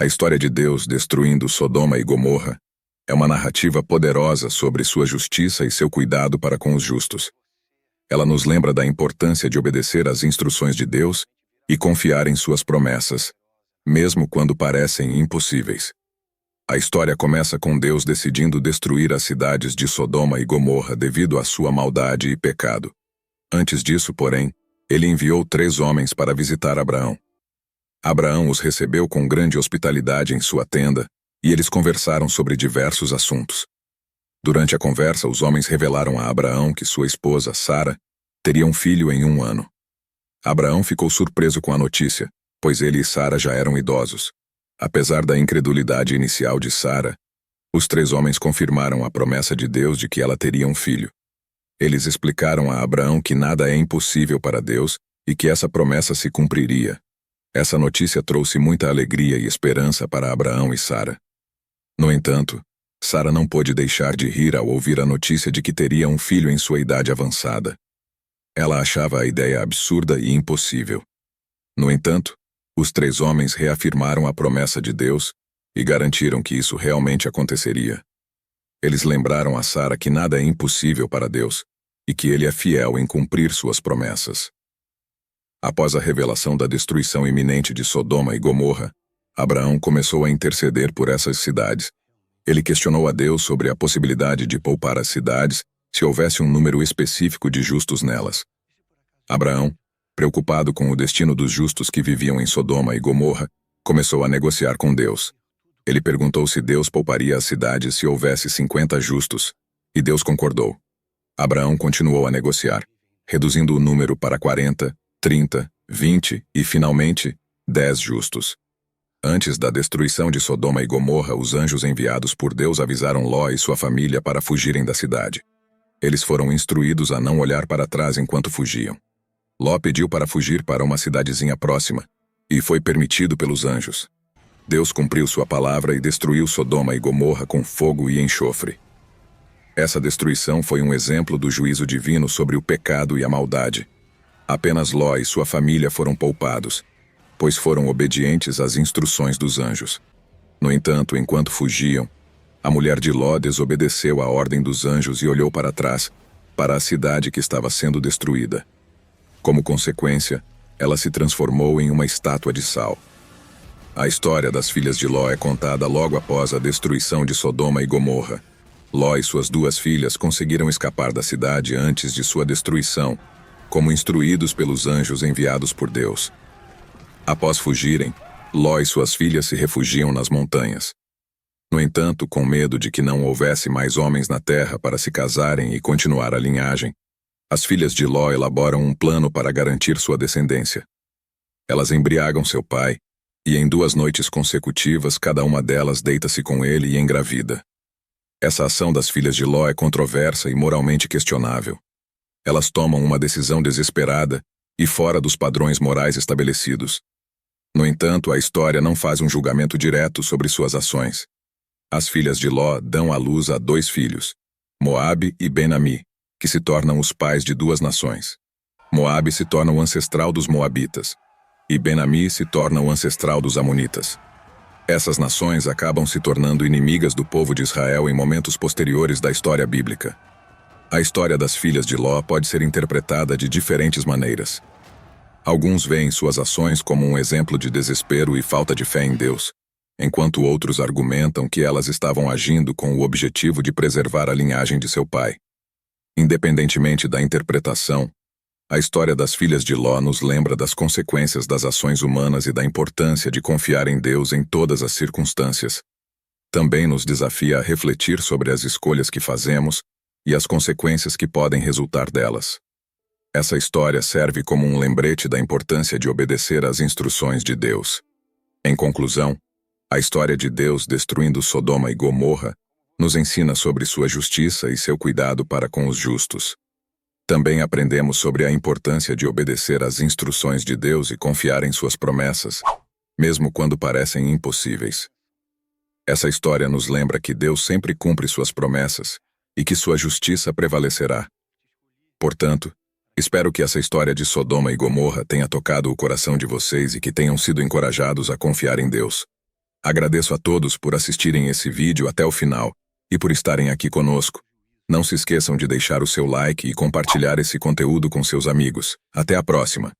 A história de Deus destruindo Sodoma e Gomorra é uma narrativa poderosa sobre sua justiça e seu cuidado para com os justos. Ela nos lembra da importância de obedecer às instruções de Deus e confiar em suas promessas, mesmo quando parecem impossíveis. A história começa com Deus decidindo destruir as cidades de Sodoma e Gomorra devido à sua maldade e pecado. Antes disso, porém, ele enviou 3 homens para visitar Abraão. Abraão os recebeu com grande hospitalidade em sua tenda, e eles conversaram sobre diversos assuntos. Durante a conversa, os homens revelaram a Abraão que sua esposa, Sara, teria um filho em 1 ano. Abraão ficou surpreso com a notícia, pois ele e Sara já eram idosos. Apesar da incredulidade inicial de Sara, os 3 homens confirmaram a promessa de Deus de que ela teria um filho. Eles explicaram a Abraão que nada é impossível para Deus e que essa promessa se cumpriria. Essa notícia trouxe muita alegria e esperança para Abraão e Sara. No entanto, Sara não pôde deixar de rir ao ouvir a notícia de que teria um filho em sua idade avançada. Ela achava a ideia absurda e impossível. No entanto, os 3 homens reafirmaram a promessa de Deus e garantiram que isso realmente aconteceria. Eles lembraram a Sara que nada é impossível para Deus e que ele é fiel em cumprir suas promessas. Após a revelação da destruição iminente de Sodoma e Gomorra, Abraão começou a interceder por essas cidades. Ele questionou a Deus sobre a possibilidade de poupar as cidades se houvesse um número específico de justos nelas. Abraão, preocupado com o destino dos justos que viviam em Sodoma e Gomorra, começou a negociar com Deus. Ele perguntou se Deus pouparia as cidades se houvesse 50 justos, e Deus concordou. Abraão continuou a negociar, reduzindo o número para 40, 30, 20 e, finalmente, 10 justos. Antes da destruição de Sodoma e Gomorra, os anjos enviados por Deus avisaram Ló e sua família para fugirem da cidade. Eles foram instruídos a não olhar para trás enquanto fugiam. Ló pediu para fugir para uma cidadezinha próxima, e foi permitido pelos anjos. Deus cumpriu sua palavra e destruiu Sodoma e Gomorra com fogo e enxofre. Essa destruição foi um exemplo do juízo divino sobre o pecado e a maldade. Apenas Ló e sua família foram poupados, pois foram obedientes às instruções dos anjos. No entanto, enquanto fugiam, a mulher de Ló desobedeceu à ordem dos anjos e olhou para trás, para a cidade que estava sendo destruída. Como consequência, ela se transformou em uma estátua de sal. A história das filhas de Ló é contada logo após a destruição de Sodoma e Gomorra. Ló e suas 2 filhas conseguiram escapar da cidade antes de sua destruição, como instruídos pelos anjos enviados por Deus. Após fugirem, Ló e suas filhas se refugiam nas montanhas. No entanto, com medo de que não houvesse mais homens na terra para se casarem e continuar a linhagem, as filhas de Ló elaboram um plano para garantir sua descendência. Elas embriagam seu pai, e em 2 noites consecutivas cada uma delas deita-se com ele e engravida. Essa ação das filhas de Ló é controversa e moralmente questionável. Elas tomam uma decisão desesperada e fora dos padrões morais estabelecidos. No entanto, a história não faz um julgamento direto sobre suas ações. As filhas de Ló dão à luz a 2 filhos, Moabe e Ben-Ami, que se tornam os pais de 2 nações. Moabe se torna o ancestral dos Moabitas, e Ben-Ami se torna o ancestral dos Amonitas. Essas nações acabam se tornando inimigas do povo de Israel em momentos posteriores da história bíblica. A história das filhas de Ló pode ser interpretada de diferentes maneiras. Alguns veem suas ações como um exemplo de desespero e falta de fé em Deus, enquanto outros argumentam que elas estavam agindo com o objetivo de preservar a linhagem de seu pai. Independentemente da interpretação, a história das filhas de Ló nos lembra das consequências das ações humanas e da importância de confiar em Deus em todas as circunstâncias. Também nos desafia a refletir sobre as escolhas que fazemos e as consequências que podem resultar delas. Essa história serve como um lembrete da importância de obedecer às instruções de Deus. Em conclusão, a história de Deus destruindo Sodoma e Gomorra nos ensina sobre sua justiça e seu cuidado para com os justos. Também aprendemos sobre a importância de obedecer às instruções de Deus e confiar em suas promessas, mesmo quando parecem impossíveis. Essa história nos lembra que Deus sempre cumpre suas promessas e que sua justiça prevalecerá. Portanto, espero que essa história de Sodoma e Gomorra tenha tocado o coração de vocês e que tenham sido encorajados a confiar em Deus. Agradeço a todos por assistirem esse vídeo até o final e por estarem aqui conosco. Não se esqueçam de deixar o seu like e compartilhar esse conteúdo com seus amigos. Até a próxima!